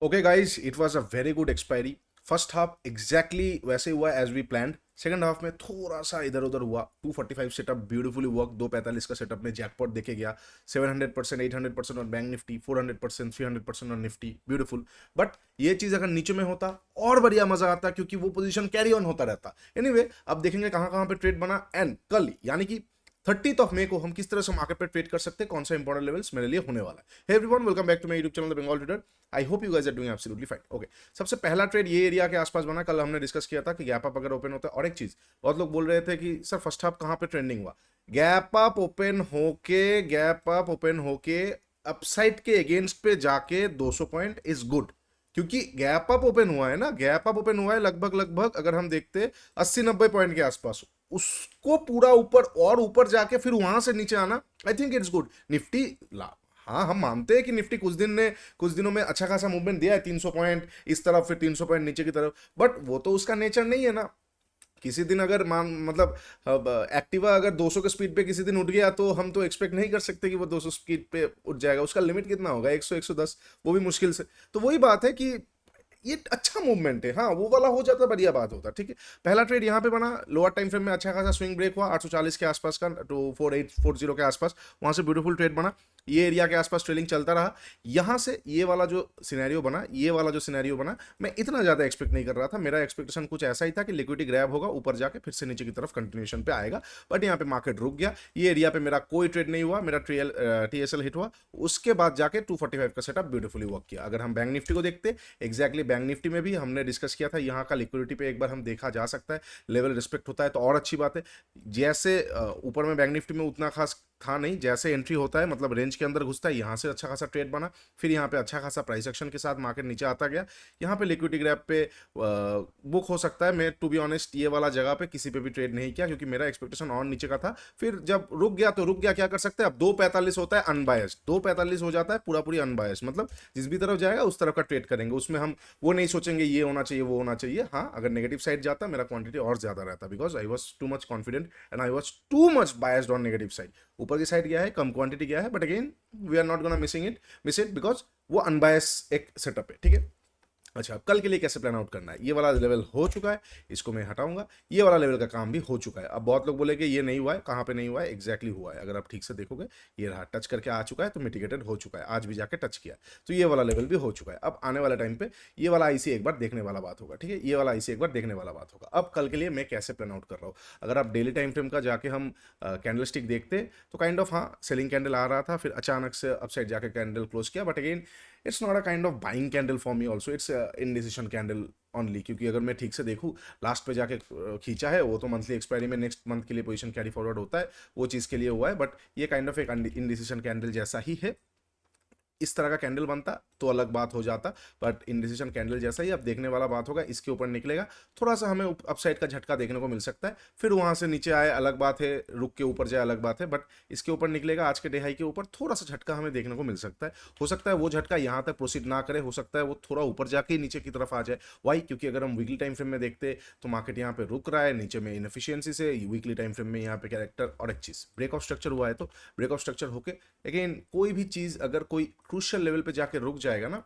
Okay guys, it was a very good expiry. First half exactly वैसे हुआ as we planned. Second half में थोड़ा सा इधर उधर हुआ। 245 सेटअप ब्यूटीफुली वर्क। 245 का सेटअप में जैकपॉट देखे गया। 700%, 800% on bank Nifty, 400%, 300% on Nifty, beautiful. But ये चीज अगर नीचे में होता और बढ़िया मजा आता, क्योंकि वो पोजीशन कैरी ऑन होता रहता। एनीवे, अब देखेंगे कहां कहां पे ट्रेड बना एंड कल यानी कि 30 मई को हम किस तरह से मार्केट पे ट्रेड कर सकते हैं, कौन सा इंपॉर्टेंट लेवल्स मेरे लिए होने वाला है। Hey everyone, welcome back to my YouTube channel the Bengal trader. I hope you guys are doing absolutely fine. Okay, सबसे पहला ट्रेड ये एरिया के आसपास बना। कल हमने डिस्कस किया था कि गैप अप अगर ओपन होता है। और एक चीज, बहुत लोग बोल रहे थे कि सर फर्स्ट हाफ कहां पे ट्रेंडिंग हुआ। गैप अप ओपन होके अपसाइड के अगेंस्ट पे जाके 200 पॉइंट इज गुड। क्योंकि गैप अप ओपन हुआ है ना, गैप अप ओपन हुआ है लगभग लगभग अगर हम देखते 80-90 पॉइंट के आसपास। उसको पूरा ऊपर और ऊपर जाके फिर वहां से नीचे आना, I think it's good. Nifty ला, हाँ हम मानते हैं कि निफ्टी कुछ दिनों में अच्छा खासा मूवमेंट दिया है। 300 पॉइंट इस तरफ, फिर 300 पॉइंट नीचे की तरफ, बट वो तो उसका नेचर नहीं है ना। किसी दिन अगर मान मतलब एक्टिवा अगर 200 के स्पीड पे किसी दिन उठ गया तो हम तो एक्सपेक्ट नहीं कर सकते कि वो 200 स्पीड पे उठ जाएगा। उसका लिमिट कितना होगा, 100, 110, वो भी मुश्किल से। तो वही बात है कि ये अच्छा मूवमेंट है। हाँ, वो वाला हो जाता बढ़िया बात होता। ठीक है, पहला ट्रेड यहाँ पे बना। लोअर टाइम फ्रेम में अच्छा खासा स्विंग ब्रेक हुआ 840 के आसपास का, टू 4840 के आसपास। वहां से ब्यूटीफुल ट्रेड बना। ये एरिया के आसपास ट्रेलिंग चलता रहा। यहाँ से ये वाला जो सिनेरियो बना, मैं इतना ज्यादा एक्सपेक्ट नहीं कर रहा था। मेरा एक्सपेक्टेशन कुछ ऐसा ही था कि लिक्विडिटी ग्रैब होगा, ऊपर जाके फिर से नीचे की तरफ कंटिन्यूशन पे आएगा। बट यहाँ पे मार्केट रुक गया। ये एरिया पे मेरा कोई ट्रेड नहीं हुआ, मेरा टीएसएल हिट हुआ। उसके बाद जाके 245 का सेटअप ब्यूटीफुली वर्क किया। अगर हम बैंक निफ्टी को देखते, एग्जैक्टली बैंक निफ्टी में भी हमने डिस्कस किया था, यहाँ का लिक्विडिटी पे एक बार हम देखा जा सकता है। लेवल रिस्पेक्ट होता है तो और अच्छी बात है। जैसे ऊपर में बैंक निफ्टी में उतना खास था नहीं, जैसे एंट्री होता है मतलब रेंज के अंदर घुसता है, यहाँ से अच्छा खासा ट्रेड बना। फिर यहाँ पे अच्छा खासा प्राइस एक्शन के साथ मार्केट नीचे आता गया। यहाँ पे लिक्विडिटी ग्रैप पे बुक हो सकता है। मैं टू बी ऑनेस्ट ये वाला जगह पे किसी पे भी ट्रेड नहीं किया, क्योंकि मेरा एक्सपेक्टेशन और नीचे का था। फिर जब रुक गया तो रुक गया, क्या कर सकते हैं। अब 245 होता है अनबायस्ड, 245 हो जाता है पूरा पूरी अनबायस्ड, मतलब जिस भी तरफ जाएगा उस तरफ का ट्रेड करेंगे। उसमें हम वो नहीं सोचेंगे ये होना चाहिए वो होना चाहिए। हाँ, अगर नेगेटिव साइड जाता मेरा क्वांटिटी और ज्यादा रहता, because I was too much confident and I was too much biased on negative side. ऊपर की साइड गया है, कम क्वांटिटी गया है, but again we are not gonna miss it because वो अनबायस एक सेटअप है। ठीक है, अच्छा, अब कल के लिए कैसे प्लान आउट करना है। ये वाला लेवल हो चुका है, इसको मैं हटाऊंगा। ये वाला लेवल का काम भी हो चुका है। अब बहुत लोग बोले कि ये नहीं हुआ है, कहाँ पे नहीं हुआ है, एग्जैक्टली हुआ है। अगर आप ठीक से देखोगे, ये रहा, टच करके आ चुका है तो मिटिगेटेड हो चुका है। आज भी जाके टच किया, तो ये वाला लेवल भी हो चुका है। अब आने वाले टाइम पे ये वाला आईसी एक बार देखने वाला बात होगा। ठीक है, ये वाला आईसी एक बार देखने वाला बात होगा। अब कल के लिए मैं कैसे प्लान आउट कर रहा हूँ। अगर आप डेली टाइम फ्रेम का जाके हम कैंडल स्टिक देखते तो काइंड ऑफ, हाँ, सेलिंग कैंडल आ रहा था, फिर अचानक से अपसाइड जाके कैंडल क्लोज किया। But again it's not a kind of buying candle for me also, it's indecision candle only. क्योंकि अगर मैं ठीक से देखूँ, लास्ट पे जाके खींचा है, वो तो मंथली एक्सपायरी में नेक्स्ट मंथ के लिए पोजीशन कैरी फॉरवर्ड होता है, वो चीज़ के लिए हुआ है। बट ये काइंड ऑफ एक इनडिसीजन कैंडल जैसा ही है। इस तरह का कैंडल बनता तो अलग बात हो जाता, बट इंडिसीजन कैंडल जैसा ही अब देखने वाला बात होगा। इसके ऊपर निकलेगा, थोड़ा सा हमें अपसाइड का झटका देखने को मिल सकता है। फिर वहां से नीचे आए अलग बात है, रुक के ऊपर जाए अलग बात है, बट इसके ऊपर निकलेगा, आज के डिहाई के ऊपर थोड़ा सा झटका हमें देखने को मिल सकता है। हो सकता है वो झटका यहाँ तक प्रोसीड ना करे, हो सकता है वो थोड़ा ऊपर जाके नीचे की तरफ आ जाए। वाई, क्योंकि अगर हम वीकली टाइम फ्रेम में देखते तो मार्केट यहाँ पे रुक रहा है नीचे में इनएफिशिएंसी से। वीकली टाइम फ्रेम में यहाँ पे कैरेक्टर और एक चीज ब्रेक ऑफ स्ट्रक्चर हुआ है, तो ब्रेक ऑफ स्ट्रक्चर होके अगेन कोई भी चीज अगर कोई क्रूशियल लेवल पे जाके रुक जाएगा ना,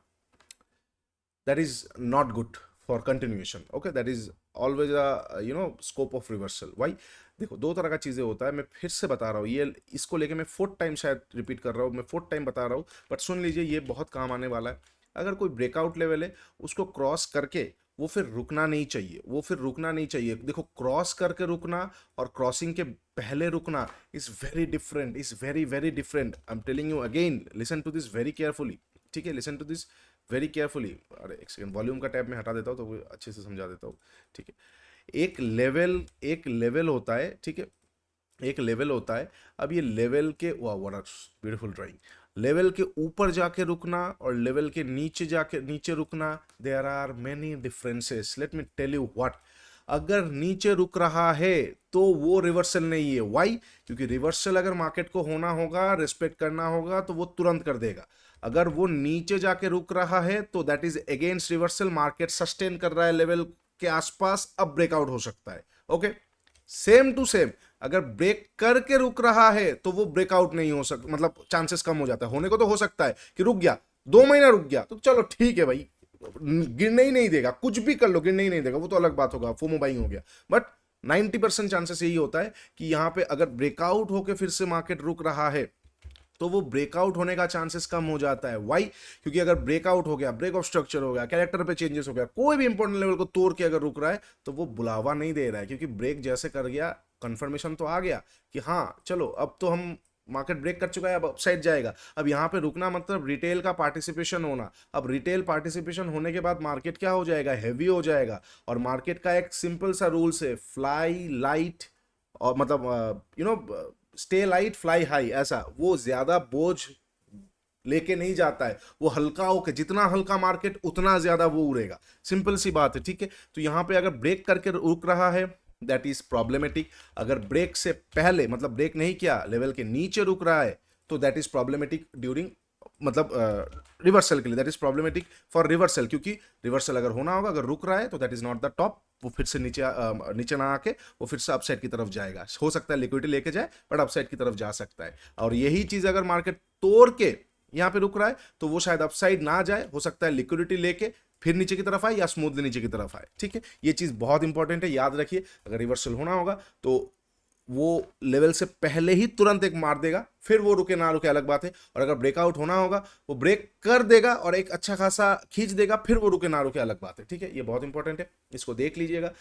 that is not good for continuation. Okay, that is always a scope of reversal. Why, देखो दो तरह का चीजें होता है। मैं फिर से बता रहा हूँ, ये इसको लेके मैं फोर्थ टाइम शायद रिपीट कर रहा हूँ, मैं फोर्थ टाइम बता रहा हूँ, बट सुन लीजिए, ये बहुत काम आने वाला है। अगर कोई ब्रेकआउट लेवल है, उसको क्रॉस करके वो फिर रुकना नहीं चाहिए, वो फिर रुकना नहीं चाहिए। देखो, क्रॉस करके रुकना और क्रॉसिंग के पहले रुकना is very different, is very very different. I am telling you again, listen to this very carefully. ठीक है, listen to this very carefully. अरे एक सेकंड, वॉल्यूम का टैब मैं हटा देता हूँ तो वो अच्छे से समझा देता हूँ। ठीक है, एक लेवल होता है। ठीक है, एक लेवल होता है। अब ये लेवल के, वाह व्हाट ब्यूटीफुल ड्राइंग। लेवल के ऊपर जाके रुकना और लेवल के नीचे जाके नीचे रुकना, there are many differences. Let me tell you what. अगर नीचे रुक रहा है तो वो रिवर्सल नहीं है। वाई, क्योंकि रिवर्सल अगर मार्केट को होना होगा, रिस्पेक्ट करना होगा, तो वो तुरंत कर देगा। अगर वो नीचे जाके रुक रहा है तो that is against reversal. Market sustain कर रहा है लेवल के आसपास, अब ब्रेकआउट हो सकता है। ओके, सेम टू सेम, अगर ब्रेक करके रुक रहा है तो वो ब्रेकआउट नहीं हो सकता, मतलब चांसेस कम हो जाता है। होने को तो हो सकता है कि रुक गया, 2 महीना रुक गया तो चलो ठीक है भाई, गिरने ही नहीं देगा, कुछ भी कर लो गिरने ही नहीं देगा, वो तो अलग बात होगा, फोमो बाइंग हो गया। बट 90% चांसेस यही होता है कि यहां पे अगर ब्रेकआउट होके फिर से मार्केट रुक रहा है तो वो ब्रेकआउट होने का चांसेस कम हो जाता है। वाई? क्योंकि अगर ब्रेकआउट हो गया, ब्रेक ऑफ स्ट्रक्चर हो गया, कैरेक्टर पे चेंजेस हो गया, कोई भी इंपॉर्टेंट लेवल को तोड़ के अगर रुक रहा है तो वो बुलावा नहीं दे रहा है, क्योंकि ब्रेक जैसे कर गया, कंफर्मेशन तो आ गया कि हाँ चलो अब तो हम मार्केट ब्रेक कर चुका है, अब अपसाइड जाएगा। अब यहाँ पे रुकना मतलब रिटेल का पार्टिसिपेशन होना। अब रिटेल पार्टिसिपेशन होने के बाद मार्केट क्या हो जाएगा, हैवी हो जाएगा। और मार्केट का एक सिंपल सा रूल्स है, फ्लाई लाइट और मतलब स्टे लाइट फ्लाई हाई, ऐसा। वो ज्यादा बोझ लेके नहीं जाता है, वो हल्का होके, जितना हल्का मार्केट उतना ज्यादा वो उड़ेगा। सिंपल सी बात है, ठीक है। तो यहां पे अगर ब्रेक करके रुक रहा है दैट इज प्रॉब्लमेटिक। अगर ब्रेक से पहले मतलब ब्रेक नहीं किया, लेवल के नीचे रुक रहा है तो दैट इज प्रॉब्लमेटिक ड्यूरिंग मतलब रिवर्सल के लिए, that is problematic for reversal. क्योंकि रिवर्सल अगर होना होगा, अगर रुक रहा है तो that is not the top, वो फिर से नीचे ना आके वो फिर से अपसाइड की तरफ जाएगा। हो सकता है लिक्विडिटी लेके जाए बट अपसाइड की तरफ जा सकता है। और यही चीज अगर मार्केट तोड़ के यहां पे रुक रहा है तो वो शायद अपसाइड ना जाए, हो सकता है लिक्विडिटी लेके फिर नीचे की तरफ आए या स्मूथली नीचे की तरफ आए, ठीक है। ये चीज बहुत इंपॉर्टेंट है, याद रखिए। अगर रिवर्सल होना होगा तो वो लेवल से पहले ही तुरंत एक मार देगा, फिर वो रुके ना रुके अलग बात है। और अगर ब्रेकआउट होना होगा वो ब्रेक कर देगा और एक अच्छा खासा खींच देगा, फिर वो रुके ना रुके अलग बात है, ठीक है। ये बहुत इंपॉर्टेंट है, इसको देख लीजिएगा,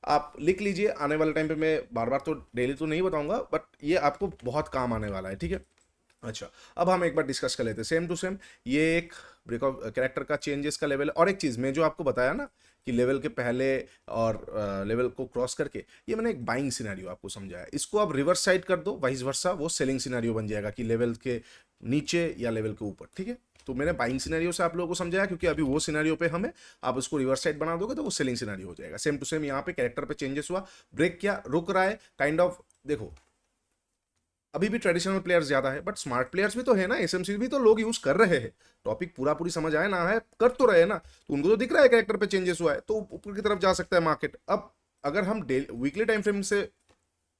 आप लिख लीजिए। आने वाले टाइम पे मैं बार बार तो डेली तो नहीं बताऊंगा बट ये आपको बहुत काम आने वाला है, ठीक है। अच्छा, अब हम एक बार डिस्कस कर लेते हैं सेम टू सेम। ये एक ब्रेकआउट कैरेक्टर का चेंजेस का लेवल है। और एक चीज मैं जो आपको बताया ना कि लेवल के पहले और लेवल को क्रॉस करके, ये मैंने एक बाइंग सिनेरियो आपको समझाया। इसको आप रिवर्स साइड कर दो, वाइस वर्सा, वो सेलिंग सिनेरियो बन जाएगा कि लेवल के नीचे या लेवल के ऊपर, ठीक है। तो मैंने बाइंग सिनेरियो से आप लोगों को समझाया, क्योंकि अभी वो सिनेरियो पे हमें, आप उसको रिवर्स साइड बना दोगे तो वो सेलिंग सिनेरियो हो जाएगा। सेम टू सेम यहाँ पे कैरेक्टर पे चेंजेस हुआ, ब्रेक किया, रुक रहा है काइंड ऑफ। देखो अभी भी ट्रेडिशनल प्लेयर्स ज्यादा है बट स्मार्ट प्लेयर्स भी तो है ना, एसएमसी भी तो लोग यूज कर रहे हैं। टॉपिक पूरा पूरी समझ आए ना है, कर तो रहे ना, तो उनको तो दिख रहा है कैरेक्टर पे चेंजेस हुआ है तो ऊपर की तरफ जा सकता है मार्केट। अब अगर हम वीकली टाइम फ्रेम से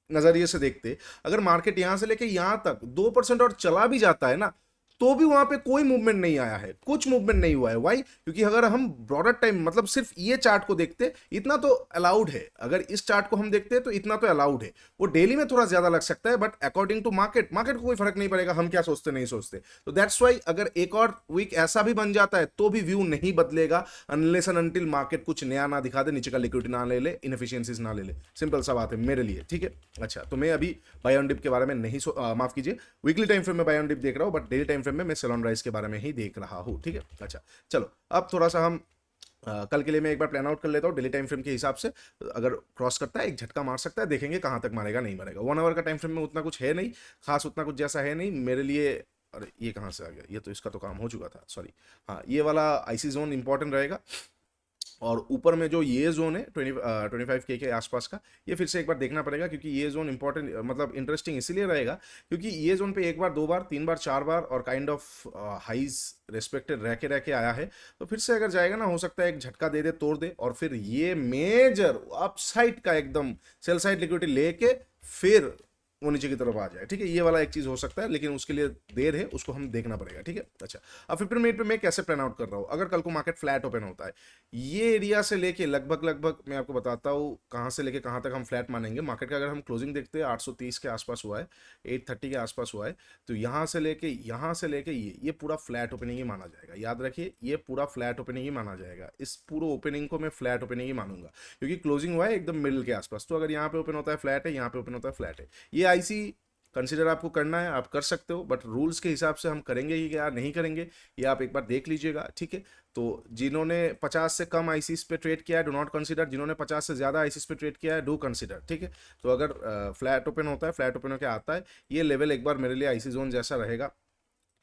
नजरिए से देखते, अगर मार्केट यहां से लेके यहां तक 2% और चला भी जाता है ना, तो भी वहां पे कोई मूवमेंट नहीं आया है, कुछ मूवमेंट नहीं हुआ है। वाई? क्योंकि अगर हम ब्रॉडर टाइम मतलब सिर्फ ये चार्ट को देखते, इतना तो अलाउड है। अगर इस चार्ट को हम देखते तो इतना तो अलाउड है। वो डेली में थोड़ा ज्यादा लग सकता है but according to market, market को कोई फर्क नहीं पड़ेगा हम क्या सोचते नहीं सोचते। तो दैट्स वाई अगर एक और वीक ऐसा भी बन जाता है तो भी व्यू नहीं बदलेगा, अनलेस एंड अनटिल मार्केट कुछ नया ना दिखा दे, नीचे का लिक्विडिटी ना ले ले, इनएफिशिएंसीज ना ले ले। सिंपल सा बात है मेरे लिए, ठीक है। अच्छा, तो मैं अभी बाय ऑन डिप के बारे में नहीं माफ कीजिए, वीकली टाइम फ्रेम में बाय ऑन डिप देख रहा हूं बट डेली टाइम फ्रेम में मैं सेल ऑन राइज के बारे में ही देख रहा हूं, ठीक है। अच्छा चलो, अब थोड़ा सा हम कल के लिए मैं एक बार प्लान आउट कर लेता हूँ डेली टाइम फ्रेम के हिसाब से। अगर क्रॉस करता है एक झटका मार सकता है, देखेंगे कहां तक मारेगा नहीं मारेगा। 1 आवर का टाइम फ्रेम में उतना कुछ है नहीं खास, उतना कुछ जैसा है नहीं मेरे लिए। अरे ये कहां से आ गया, ये तो इसका तो काम हो चुका था, सॉरी। हाँ, ये वाला आईसी जोन इंपॉर्टेंट रहेगा। और ऊपर में जो ये जोन है 25K के आसपास का, ये फिर से एक बार देखना पड़ेगा, क्योंकि ये जोन इंपॉर्टेंट मतलब इंटरेस्टिंग इसीलिए रहेगा क्योंकि ये जोन पे एक बार, दो बार, तीन बार, चार बार और काइंड ऑफ हाइज रेस्पेक्टेड रह के आया है। तो फिर से अगर जाएगा ना, हो सकता है एक झटका दे दे, तोड़ दे, और फिर ये मेजर अपसाइड का एकदम सेल साइड लिक्विडिटी लेके फिर वो नीचे की तरफ आ जाए, ठीक है। ये वाला एक चीज हो सकता है लेकिन उसके लिए देर है, उसको हम देखना पड़ेगा, ठीक है। अच्छा, अब 15 मिनट पे मैं कैसे प्लान आउट कर रहा हूँ। अगर कल को मार्केट फ्लैट ओपन होता है, ये एरिया से लेके लगभग लगभग मैं आपको बताता हूँ कहाँ से लेके कहाँ तक हम फ्लैट मानेंगे। मार्केट का अगर हम क्लोजिंग देखते हैं 830 के आसपास हुआ है, 830 के आसपास हुआ है, तो यहाँ से लेके ये पूरा फ्लैट ओपनिंग ही माना जाएगा। याद रखिए, ये पूरा फ्लैट ओपनिंग ही माना जाएगा। इस पूरे ओपनिंग को मैं फ्लैट ओपनिंग ही मानूंगा, क्योंकि क्लोजिंग हुआ है एकदम मिडिल के आसपास। तो अगर यहाँ पे ओपन होता है फ्लैट है, यहाँ पे ओपन होता है फ्लैट है, ये आईसी कंसिडर आपको करना है, आप कर सकते हो, बट रूल्स के हिसाब से हम करेंगे ही या नहीं करेंगे ये आप एक बार देख लीजिएगा, ठीक है। तो जिन्होंने 50 से कम आईसीस पे ट्रेड किया है डू नॉट कंसीडर, जिन्होंने 50 से ज्यादा आईसीस पे ट्रेड किया है डू कंसीडर, ठीक है। तो अगर फ्लैट ओपन होता है, फ्लैट ओपन होकर आता है, ये लेवल एक बार मेरे लिए आईसी जोन जैसा रहेगा।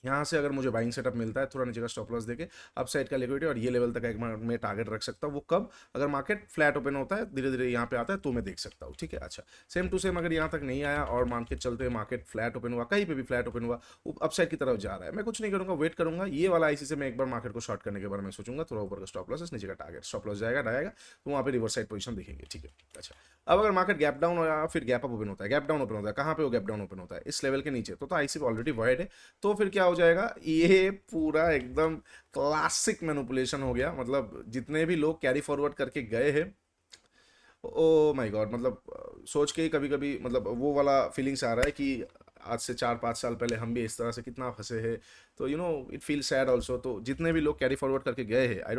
यहाँ से अगर मुझे बाइंग सेटअप मिलता है थोड़ा नीचे का स्टॉप लॉस देके, अप साइड का लिक्विडिटी और ये लेवल तक एक बार मैं टारगेट रख सकता हूँ। वो कब? अगर मार्केट फ्लैट ओपन होता है, धीरे धीरे यहाँ पे आता है तो मैं देख सकता हूँ, ठीक है। अच्छा, सेम टू सेम अगर यहाँ तक नहीं आया और मान के चलते मार्केट फ्लैट ओपन हुआ, कहीं पे भी फ्लैट ओपन हुआ, अप साइड की तरफ जा रहा है, मैं कुछ नहीं करूँगा, वेट करूंगा। ये वाला आईसी से मैं एक बार मार्केट को शॉर्ट करने के बारे में सोचूंगा, थोड़ा ऊपर का स्टॉप लॉस, नीचे का टारगेट स्टॉप लॉस जाएगा तो वहाँ पे रिवर्स साइड पोजीशन दिखेंगे, ठीक है। अच्छा, अब अगर मार्केट गैप डाउन या फिर गैप अप ओपन होता है, गैप डाउन ओपन होता है, कहाँ पे वो गैप डाउन ओपन होता है? इस लेवल के नीचे, तो आईसी ऑलरेडी वॉइड है, तो फिर क्या हो हो जाएगा, ये पूरा एकदम क्लासिक मैनिपुलेशन हो गया। मतलब जितने भी लोग कैरी फॉरवर्ड करके गए हैं, ओ माय गॉड, मतलब सोच के ही कभी कभी मतलब वो वाला फीलिंग्स आ रहा है कि आज से 4-5 साल पहले हम भी इस तरह से कितना फंसे हैं। तो इट फील सैड ऑल्सो। तो जितने भी लोग कैरी फॉरवर्ड करके गए हैं, आई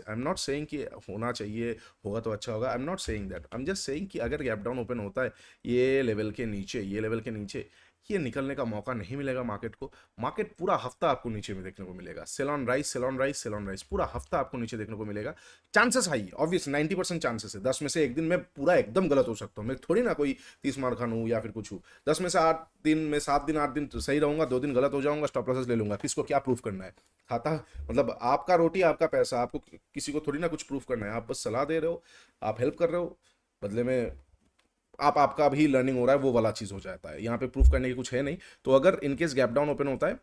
एम नॉट सेइंग कि होना चाहिए, होगा तो अच्छा होगा, I am not saying that, I am just saying कि अगर गैप डाउन ओपन होता है ये लेवल के नीचे, ये लेवल के नीचे, ये निकलने का मौका नहीं मिलेगा मार्केट को। मार्केट पूरा हफ्ता आपको नीचे में देखने को मिलेगा, sell on rise, sell on rise, sell on rise, पूरा हफ्ता आपको नीचे देखने को मिलेगा। चांसेस हाई, ऑब्वियस 90% चांसेस है। 10 में से एक दिन में पूरा एकदम गलत हो सकता हूँ मैं, थोड़ी ना कोई 30 मार खान हूँ या फिर कुछ हूँ। 10 में से 8 दिन में 7 दिन 8 दिन तो सही रहूंगा, 2 दिन गलत हो जाऊंगा, स्टॉप लॉसेस ले लूंगा। किसको क्या प्रूफ करना है? खाता मतलब आपका रोटी आपका पैसा, आपको किसी को थोड़ी ना कुछ प्रूफ करना है। आप बस सलाह दे रहे हो, आप हेल्प कर रहे हो, बदले में आपका भी लर्निंग हो रहा है, वो वाला चीज़ हो जाता है। यहाँ पे प्रूफ करने की कुछ है नहीं। तो अगर इनकेस गैप डाउन ओपन होता है,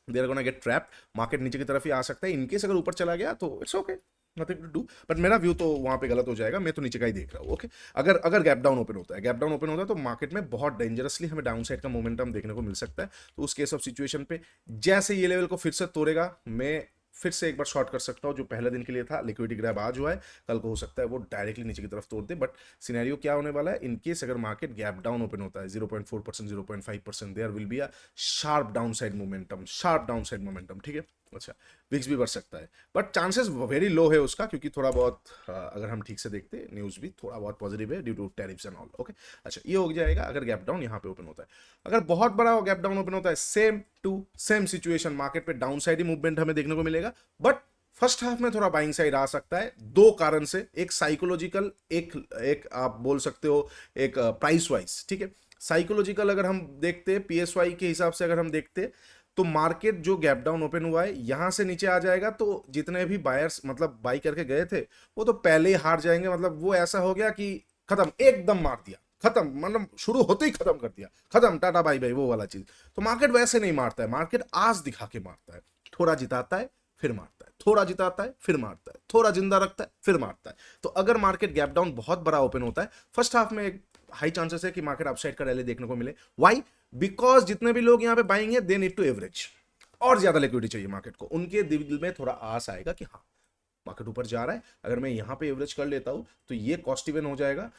they are gonna get trapped, market नीचे की तरफ ही आ सकता है। इनकेस अगर ऊपर चला गया तो it's okay, nothing to do, but मेरा व्यू तो वहां पे गलत हो जाएगा। मैं तो नीचे का ही देख रहा हूँ। ओके, अगर अगर गैप डाउन ओपन होता है, गैप डाउन ओपन होता है तो मार्केट में बहुत डेंजरसली हमें डाउन साइड का मोमेंटम देखने को मिल सकता है। तो उस केस ऑफ सिचुएशन पे जैसे ये लेवल को फिर से तोड़ेगा, मैं फिर से एक बार शॉर्ट कर सकता हूँ। जो पहले दिन के लिए था लिक्विडिटी ग्रैब आज हुआ है, कल को हो सकता है वो डायरेक्टली नीचे की तरफ तोड़ दे। बट सिनेरियो क्या होने वाला है, इनकेस अगर मार्केट गैप डाउन ओपन होता है 0.4%, 0.5%, there will be a sharp down side momentum, sharp down side momentum. ठीक है, अच्छा, विक्स भी बढ़ सकता है, बट चांसेस वेरी लो है उसका, क्योंकि थोड़ा बहुत अगर हम ठीक से देखते न्यूज़ भी थोड़ा बहुत पॉजिटिव है due to tariffs and all. Okay, अच्छा, ये हो जाएगा अगर गैप डाउन यहाँ पे ओपन होता है। अगर बहुत बड़ा गैप डाउन ओपन होता है, same to same situation, market पे डाउन साइड ही मूवमेंट हमें देखने को मिलेगा। बट फर्स्ट हाफ में थोड़ा बाइंग साइड आ सकता है, दो कारण से। एक साइकोलॉजिकल, एक एक आप बोल सकते हो एक प्राइस वाइज। ठीक है, साइकोलॉजिकल अगर हम देखते, पीएसवाई के हिसाब से अगर हम देखते, तो मार्केट जो गैप डाउन ओपन हुआ है यहां से नीचे आ जाएगा, तो जितने भी बायर्स मतलब बाई करके गए थे वो तो पहले ही हार जाएंगे। मतलब वो ऐसा हो गया कि खत्म, एकदम मार दिया, खत्म, मतलब शुरू होते ही खत्म कर दिया, खत्म, टाटा बाई बाई, वो वाला चीज। तो मार्केट वैसे नहीं मारता है, मार्केट आस दिखा के मारता है। थोड़ा जिताता है फिर मारता है, थोड़ा जिताता है फिर मारता है, थोड़ा जिंदा रखता है फिर मारता है। तो अगर मार्केट गैप डाउन बहुत बड़ा ओपन होता है फर्स्ट हाफ में, हाई चांसेस है कि मार्केट अपसाइड का रैली देखने को मिले। व्हाई? बिकॉज जितने भी लोग यहाँ पे बाइंग है दे नीड टू एवरेज, और ज्यादा लिक्विडिटी चाहिए मार्केट को। उनके दिल में थोड़ा आस आएगा कि हाँ मार्केट ऊपर जा रहा है, अगर मैं यहाँ पे एवरेज कर लेता हूँ तो ये कॉस्ट इवन हो जाएगा,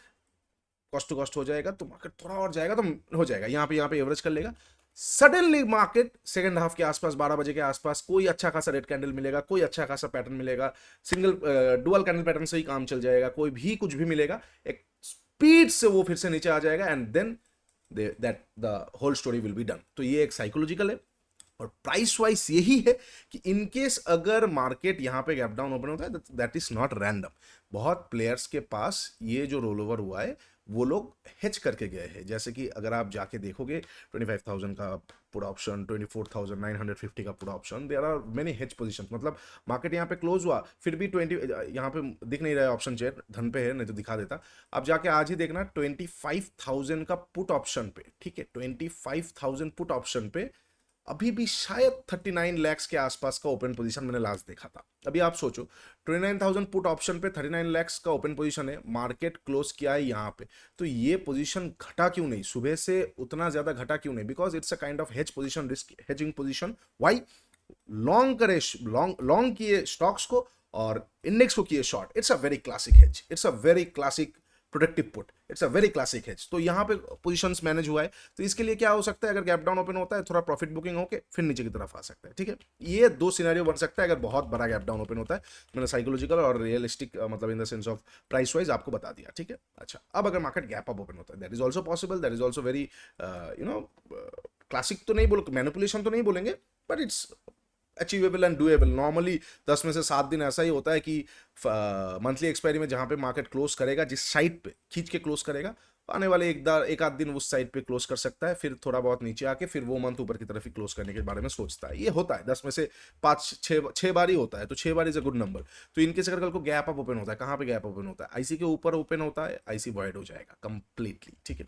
कॉस्ट टू कॉस्ट हो जाएगा, तो मार्केट थोड़ा और जाएगा तो हो जाएगा, यहाँ पे एवरेज कर लेगा। सडनली मार्केट सेकंड हाफ के आसपास 12 बजे के आसपास कोई अच्छा खासा रेड कैंडल मिलेगा, कोई अच्छा खासा पैटर्न मिलेगा, सिंगल डुअल कैंडल पैटर्न से ही काम चल जाएगा, कोई भी कुछ भी मिलेगा, एक स्पीड से वो फिर से नीचे आ जाएगा, and then that the whole story will be done. तो ये एक साइकोलॉजिकल है। और प्राइस वाइज यही है कि इनकेस अगर मार्केट यहां पे गैप डाउन ओपन होता है, दैट इज नॉट रैंडम। बहुत प्लेयर्स के पास ये जो रोल ओवर हुआ है वो लोग हेज करके गए हैं। जैसे कि अगर आप जाके देखोगे 25,000 का पूरा ऑप्शन, 24,950 का पूरा option, there are many hedge positions. मतलब मार्केट यहाँ पे क्लोज हुआ फिर भी 20, यहाँ पे दिख नहीं रहा है ऑप्शन चेयर, धन पे है, नहीं तो दिखा देता। आप जाके आज ही देखना 25,000 का पुट ऑप्शन पे, ठीक है, 25,000 पुट ऑप्शन पे अभी भी शायद 39 लैक्स के आसपास का ओपन पोजीशन मैंने लास्ट देखा था। अभी आप सोचो 29,000 पुट ऑप्शन पे 39 लैक्स का ओपन पोजीशन है, मार्केट क्लोज किया है यहाँ पे। तो ये पोजीशन घटा क्यों नहीं, सुबह से उतना ज्यादा घटा क्यों नहीं? Because it's a kind of hedge position, risk hedging position. Why? Long करे, लॉन्ग किए स्टॉक्स को और इंडेक्स को किए short. It's a very classic hedge, it's a very classic protective put, it's a very classic hedge. तो यहाँ पे positions manage हुआ है। तो इसके लिए क्या हो सकता है, अगर गैप डाउन ओपन होता है थोड़ा प्रॉफिट बुकिंग होके फिर नीचे की तरफ आ सकता है। ठीक है, ये दो सिनेरियो बन सकता है अगर बहुत बड़ा गैप डाउन ओपन होता है। मैंने साइकोलॉजिकल और रियलिस्टिक मतलब in the sense of price wise आपको बता दिया। ठीक है, अच्छा, अब अगर मार्केट गैप अप ओपन होता है, that is also possible, that is also very classic तो नहीं बोल, मैनिपुलेशन तो नहीं बोलेंगे, but it's achievable and doable. Normally 10 में से 7 दिन ऐसा ही होता है कि मंथली एक्सपायरी में जहां पे मार्केट क्लोज करेगा, जिस साइड पे खींच के क्लोज करेगा, आने वाले एक आध दिन उस साइड पे क्लोज कर सकता है, फिर थोड़ा बहुत नीचे आके फिर वो मंथ ऊपर की तरफ ही क्लोज करने के बारे में सोचता है। ये होता है 10 में से 5-6 बार ही होता है, तो 6 bar is a good number. तो इनकेस अगर कल को गैप अप ओपन होता है, कहाँ पे गैप ओपन होता है, आईसी के ऊपर ओपन होता है, आईसी वॉइड हो जाएगा कंप्लीटली। ठीक है,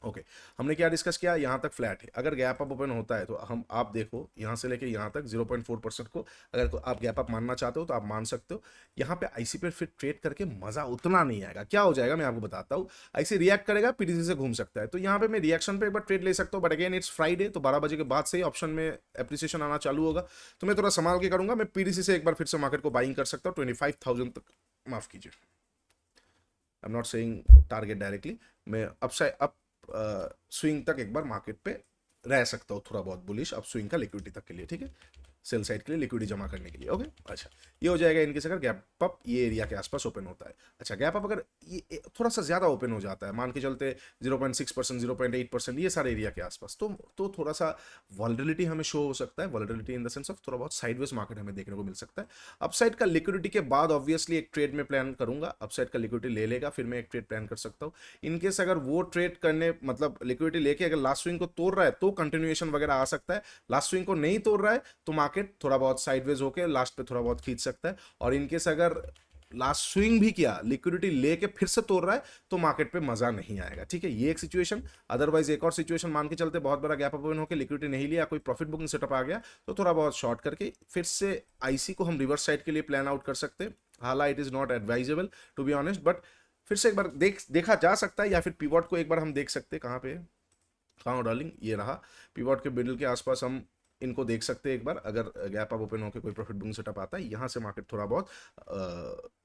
ओके हमने क्या डिस्कस किया, यहाँ तक फ्लैट है, अगर गैप अप ओपन होता है तो हम आप देखो यहाँ से लेके यहाँ तक 0.4% को अगर आप गैप अप मानना चाहते हो तो आप मान सकते हो। यहाँ पे आईसी पे फिर ट्रेड करके मजा उतना नहीं आएगा। क्या हो जाएगा मैं आपको बताता हूँ। आईसी रिएक्ट करेगा, पीटीसी से घूम सकता है, तो यहाँ पे मैं रिएक्शन पे एक बार ट्रेड ले सकता हूँ, बट अगेन इट्स फ्राइडे, तो 12 बजे के बाद से ही ऑप्शन में एप्रिसिएशन आना चालू होगा, तो मैं थोड़ा संभाल के करूंगा। मैं पीटीसी से एक बार फिर से मार्केट को बाइंग कर सकता हूँ 25,000 तक, माफ कीजिए, I am not saying target directly, मैं अप स्विंग तक एक बार मार्केट पे रह सकता हूँ, थोड़ा बहुत बुलिश अप स्विंग का लिक्विडिटी तक के लिए, ठीक है, सेल साइड के लिए लिक्विडिटी जमा करने के लिए। ओके अच्छा, ये हो जाएगा इनकेस अगर गैप अप ये एरिया के आसपास ओपन होता है। अच्छा गैप अप अगर ये थोड़ा सा ज्यादा ओपन हो जाता है, मान के चलते 0.6%, 0.8%, ये सारे एरिया के आसपास, तो थोड़ा सा वॉलटिलिटी हमें शो हो सकता है। वॉलटिलिटी इन द सेंस ऑफ थोड़ा बहुत साइडवेज मार्केट हमें देखने को मिल सकता है। अपसाइड का लिक्विडिटी के बाद ऑब्वियसली एक ट्रेड में प्लान करूंगा, अपसाइड का लिक्विडिटी ले लेगा फिर मैं एक ट्रेड प्लान कर सकता हूँ। इनकेस अगर वो ट्रेड करने मतलब लिक्विडिटी लेके अगर लास्ट स्विंग को तोड़ रहा है तो कंटिन्यूएशन वगैरह आ सकता है, लास्ट स्विंग को नहीं तोड़ रहा है तो मार्केट थोड़ा बहुत साइडवेज होके लास्ट पे थोड़ा बहुत खींच सकता है। और इनकेस अगर लास्ट स्विंग भी किया, लिक्विडिटी लेके फिर से तोड़ रहा है, तो मार्केट पे मजा नहीं आएगा, ठीक है, ये एक सिचुएशन। अदरवाइज एक और सिचुएशन मान के चलते बहुत बड़ा गैप ओपन होकर लिक्विडिटी नहीं लिया, कोई प्रॉफिट बुकिंग सेटअप आ गया, तो थोड़ा बहुत शॉर्ट करके फिर से आईसी को हम रिवर्स साइड के लिए प्लान आउट कर सकते हैं। हालांकि it is not advisable to be honest, but फिर से एक बार देखा जा सकता है, या फिर पिवॉट को एक बार हम देख सकते हैं। कहाँ पे, कहाँ डार्लिंग, ये रहा पिवॉट के मिडिल के आसपास, हम इनको देख सकते हैं एक बार। अगर गैप अप ओपन होकर कोई प्रॉफिट बुकिंग सेटअप आता है, यहाँ से मार्केट थोड़ा बहुत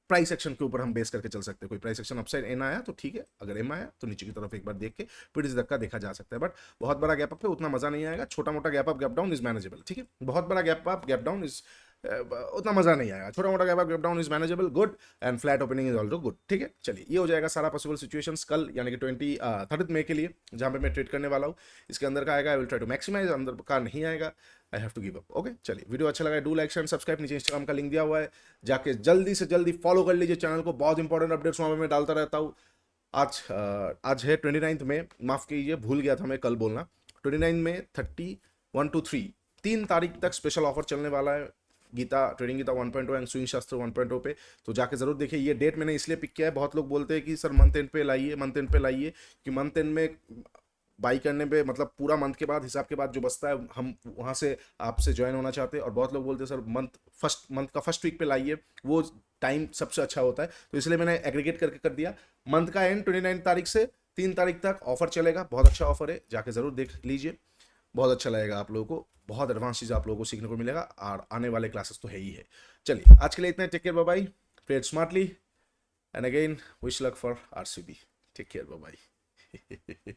प्राइस एक्शन के ऊपर हम बेस करके चल सकते हैं। कोई प्राइस एक्शन अपसाइड एन आया तो ठीक है, अगर एम आया तो नीचे की तरफ एक बार देख के फिर इस धक्का देखा जा सकता है। बट बहुत बड़ा गैप अप है उतना मजा नहीं आएगा, छोटा मोटा gap up gap down is manageable, ठीक है, बहुत बड़ा gap up gap down is उतना मजा नहीं आएगा, छोटा मोटा gap up gap down is manageable, good, and flat opening is also good, ठीक है। चलिए ये हो जाएगा सारा पॉसिबल सिचुएशंस कल यानी कि 30 मई के लिए, जहां पे मैं ट्रेड करने वाला हूँ। इसके अंदर का आएगा I will try to maximise, अंदर का नहीं आएगा I have to give up. Okay चलिए, वीडियो अच्छा लगा डू लाइक शेयर सब्सक्राइब, नीचे इंस्टाग्राम का लिंक दिया हुआ है, जाके जल्दी से जल्दी फॉलो कर लीजिए चैनल को, बहुत इंपॉर्टेंट अपडेट्स वहाँ पे मैं डालता रहता हूँ। आज है 29 में, माफ कीजिए भूल गया था मैं कल बोलना, 29 में 31 to 3 3 तारीख तक स्पेशल ऑफर चलने वाला है Gita trading Gita 1.0 and swing Shastra 1.0 पे, तो जाके जरूर देखिए। ये डेट मैंने इसलिए पिक किया है, बहुत लोग बोलते हैं कि सर मंथ एंड पे लाइए, मंथ एंड पे लाइए, कि मंथ एंड में बाई करने पे मतलब पूरा मंथ के बाद हिसाब के बाद जो बचता है हम वहाँ से आपसे ज्वाइन होना चाहते हैं। और बहुत लोग बोलते हैं सर मंथ का फर्स्ट वीक पे लाइए, वो टाइम सबसे अच्छा होता है, तो इसलिए मैंने एग्रीगेट करके कर दिया। मंथ का एंड 29 तारीख से 3 तारीख तक ऑफर चलेगा, बहुत अच्छा ऑफर है, जाके जरूर देख लीजिए, बहुत अच्छा लगेगा आप लोगों को, बहुत एडवांस चीज़ आप लोगों को सीखने को मिलेगा, और आने वाले क्लासेस तो है ही है। चलिए आज के लिए इतना, take care, bye bye, trade smartly, and again wish luck for RCB, take care, bye bye.